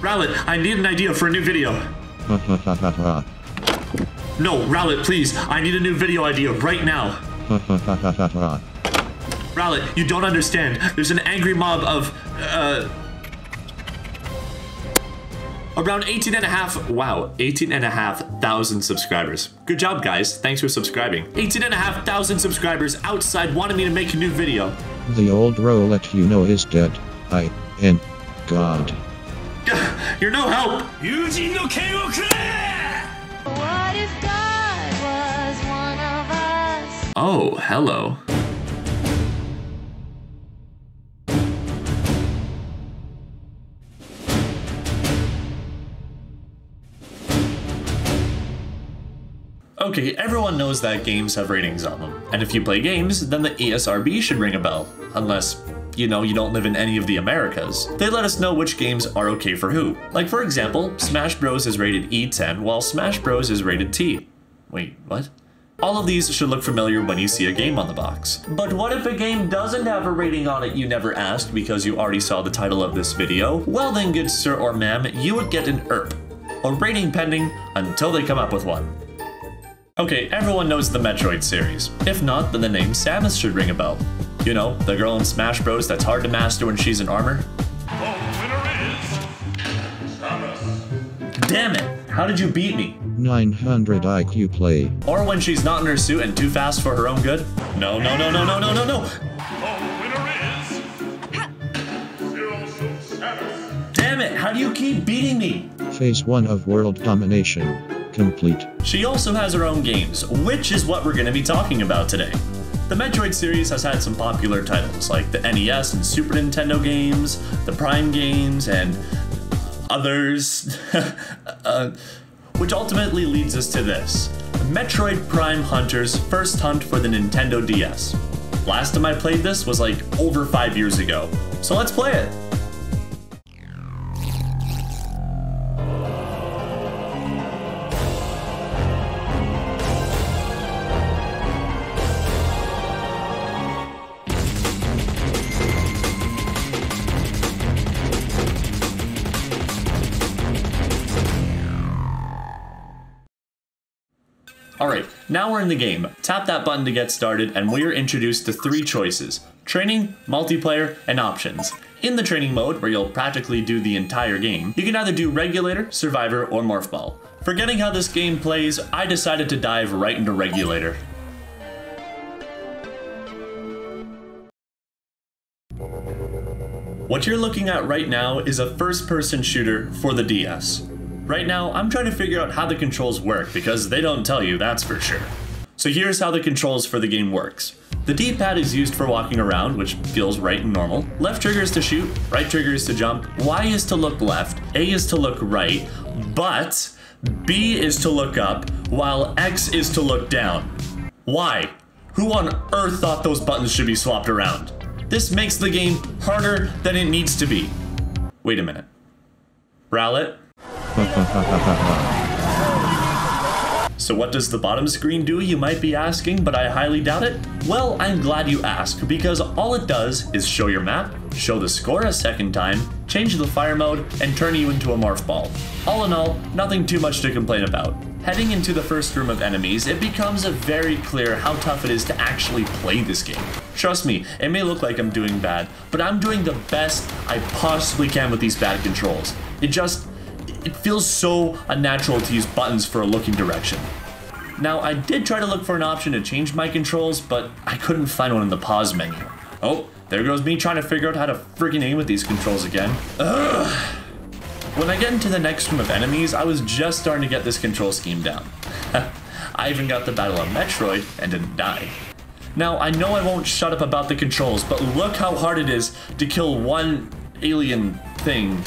Rowlet, I need an idea for a new video. No, Rowlet, please. I need a new video idea right now. Rowlet, you don't understand. There's an angry mob of, around 18,500 subscribers. Good job, guys. Thanks for subscribing. 18,500 subscribers outside wanted me to make a new video. The old Rowlet you know is dead. I am God. You're no help. What if God was one of us? Oh, hello. Okay, everyone knows that games have ratings on them. And if you play games, then the ESRB should ring a bell. Unless, you know, you don't live in any of the Americas. They let us know which games are okay for who. Like for example, Smash Bros is rated E10 while Smash Bros is rated T. Wait, what? All of these should look familiar when you see a game on the box. But what if a game doesn't have a rating on it you never asked because you already saw the title of this video? Well then, good sir or ma'am, you would get an ERP, or rating pending, until they come up with one. Okay, everyone knows the Metroid series. If not, then the name Samus should ring a bell. You know, the girl in Smash Bros that's hard to master when she's in armor. The winner is Samus. Damn it! How did you beat me? 900 IQ play. Or when she's not in her suit and too fast for her own good? No. The winner is Zero Suit Samus. Damn it! How do you keep beating me? Phase 1 of World Domination. Complete. She also has her own games, which is what we're going to be talking about today. The Metroid series has had some popular titles, like the NES and Super Nintendo games, the Prime games, and others, which ultimately leads us to this. Metroid Prime Hunter's first hunt for the Nintendo DS. Last time I played this was like over 5 years ago, so let's play it. Alright, now we're in the game. Tap that button to get started and we're introduced to 3 choices: training, multiplayer, and options. In the training mode, where you'll practically do the entire game, you can either do Regulator, Survivor, or Morph Ball. Forgetting how this game plays, I decided to dive right into Regulator. What you're looking at right now is a first-person shooter for the DS. Right now, I'm trying to figure out how the controls work because they don't tell you, that's for sure. So here's how the controls for the game works. The D-pad is used for walking around, which feels right and normal. Left trigger is to shoot, right trigger is to jump, Y is to look left, A is to look right, but B is to look up, while X is to look down. Why? Who on earth thought those buttons should be swapped around? This makes the game harder than it needs to be. Wait a minute. Rowlet? So what does the bottom screen do, you might be asking, but I highly doubt it? Well, I'm glad you asked, because all it does is show your map, show the score a second time, change the fire mode, and turn you into a Morph Ball. All in all, nothing too much to complain about. Heading into the first room of enemies, it becomes very clear how tough it is to actually play this game. Trust me, it may look like I'm doing bad, but I'm doing the best I possibly can with these bad controls. It feels so unnatural to use buttons for a looking direction. Now, I did try to look for an option to change my controls, but I couldn't find one in the pause menu. Oh, there goes me trying to figure out how to freaking aim with these controls again. Ugh. When I get into the next room of enemies, I was just starting to get this control scheme down. I even got the Battle of Metroid and didn't die. Now, I know I won't shut up about the controls, but look how hard it is to kill one alien thing.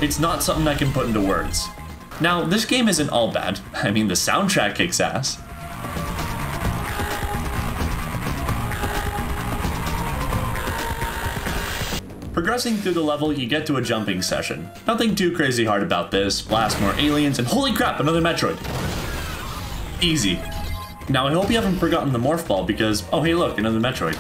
It's not something I can put into words. Now, this game isn't all bad. I mean, the soundtrack kicks ass. Progressing through the level, you get to a jumping session. Nothing too crazy hard about this. Blast more aliens, and holy crap, another Metroid. Easy. Now, I hope you haven't forgotten the Morph Ball because, oh hey look, another Metroid.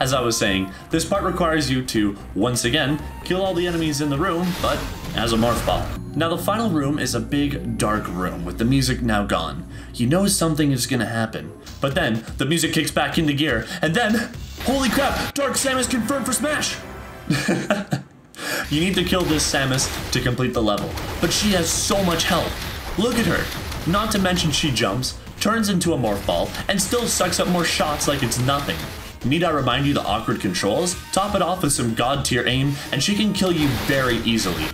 As I was saying, this part requires you to, once again, kill all the enemies in the room, but as a morph ball. Now the final room is a big, dark room with the music now gone. You know something is gonna happen. But then, the music kicks back into gear, and then, holy crap, Dark Samus confirmed for Smash! You need to kill this Samus to complete the level, but she has so much health. Look at her. Not to mention she jumps, turns into a morph ball, and still sucks up more shots like it's nothing. Need I remind you the awkward controls? Top it off with some god tier aim, and she can kill you very easily.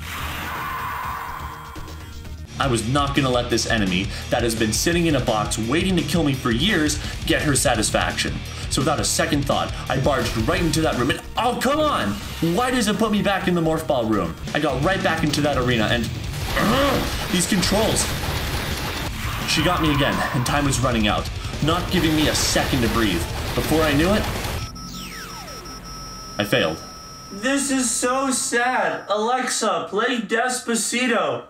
I was not gonna let this enemy, that has been sitting in a box waiting to kill me for years, get her satisfaction. So without a second thought, I barged right into that room and oh, come on! Why does it put me back in the morph ball room? I got right back into that arena and these controls. She got me again, and time was running out, not giving me a second to breathe. Before I knew it, I failed. This is so sad. Alexa, play Despacito.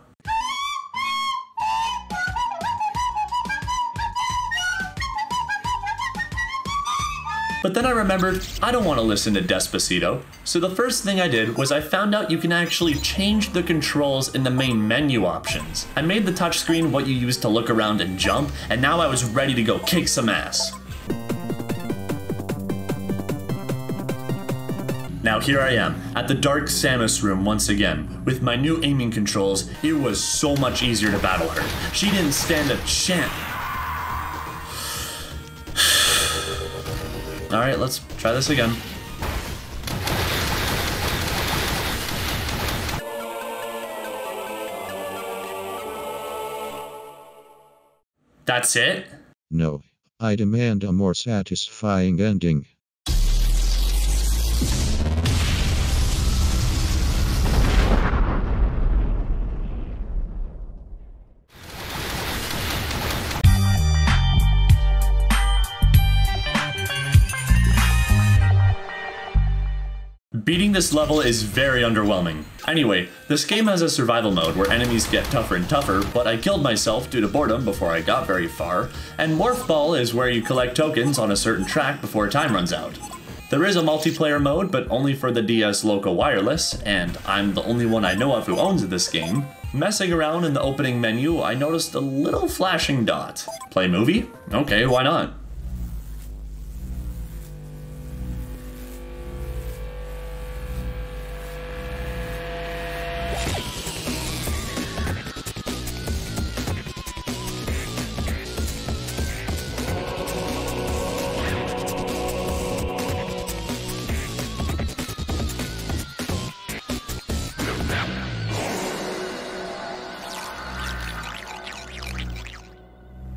But then I remembered, I don't want to listen to Despacito. So the first thing I did was I found out you can actually change the controls in the main menu options. I made the touchscreen what you use to look around and jump, and now I was ready to go kick some ass. Now here I am, at the Dark Samus room once again. With my new aiming controls, it was so much easier to battle her. She didn't stand a chance. Alright, let's try this again. That's it? No, I demand a more satisfying ending. Beating this level is very underwhelming. Anyway, this game has a survival mode where enemies get tougher and tougher, but I killed myself due to boredom before I got very far, and Morph Ball is where you collect tokens on a certain track before time runs out. There is a multiplayer mode, but only for the DS Local Wireless, and I'm the only one I know of who owns this game. Messing around in the opening menu, I noticed a little flashing dot. Play movie? Okay, why not?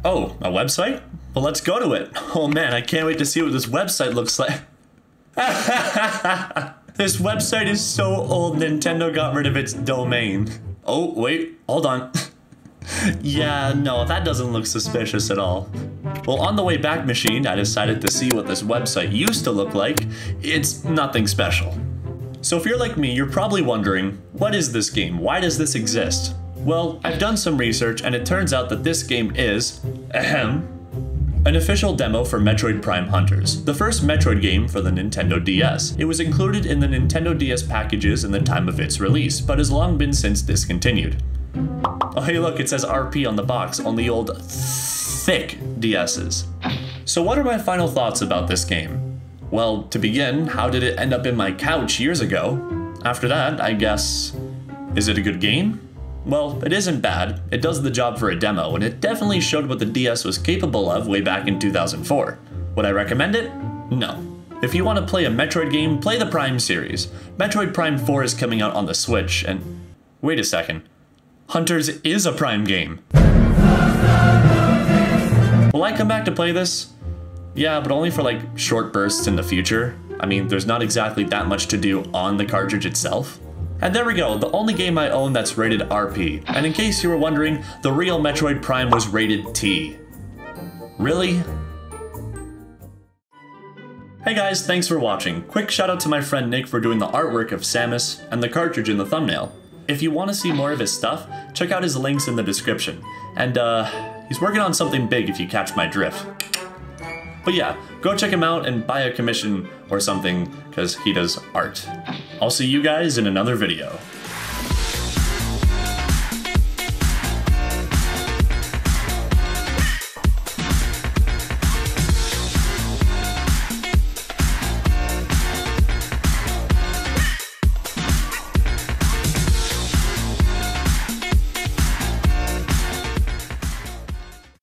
Oh, a website? Well, let's go to it. Oh man, I can't wait to see what this website looks like. This website is so old, Nintendo got rid of its domain. Oh, wait, hold on. Yeah, no, that doesn't look suspicious at all. Well, on the way back machine, I decided to see what this website used to look like. It's nothing special. So if you're like me, you're probably wondering, what is this game? Why does this exist? Well, I've done some research and it turns out that this game is, an official demo for Metroid Prime Hunters, the first Metroid game for the Nintendo DS. It was included in the Nintendo DS packages in the time of its release, but has long been since discontinued. Oh hey look, it says RP on the box on the old thick DS's. So what are my final thoughts about this game? Well, to begin, how did it end up in my couch years ago? After that, I guess, is it a good game? Well, it isn't bad, it does the job for a demo, and it definitely showed what the DS was capable of way back in 2004. Would I recommend it? No. If you want to play a Metroid game, play the Prime series. Metroid Prime 4 is coming out on the Switch, and... wait a second. Hunters is a Prime game. Will I come back to play this? Yeah, but only for like short bursts in the future. I mean, there's not exactly that much to do on the cartridge itself. And there we go, the only game I own that's rated RP. And in case you were wondering, the real Metroid Prime was rated T. Really? Hey guys, thanks for watching. Quick shout out to my friend Nick for doing the artwork of Samus and the cartridge in the thumbnail. If you want to see more of his stuff, check out his links in the description. And he's working on something big if you catch my drift. But yeah, go check him out and buy a commission or something, because he does art. I'll see you guys in another video.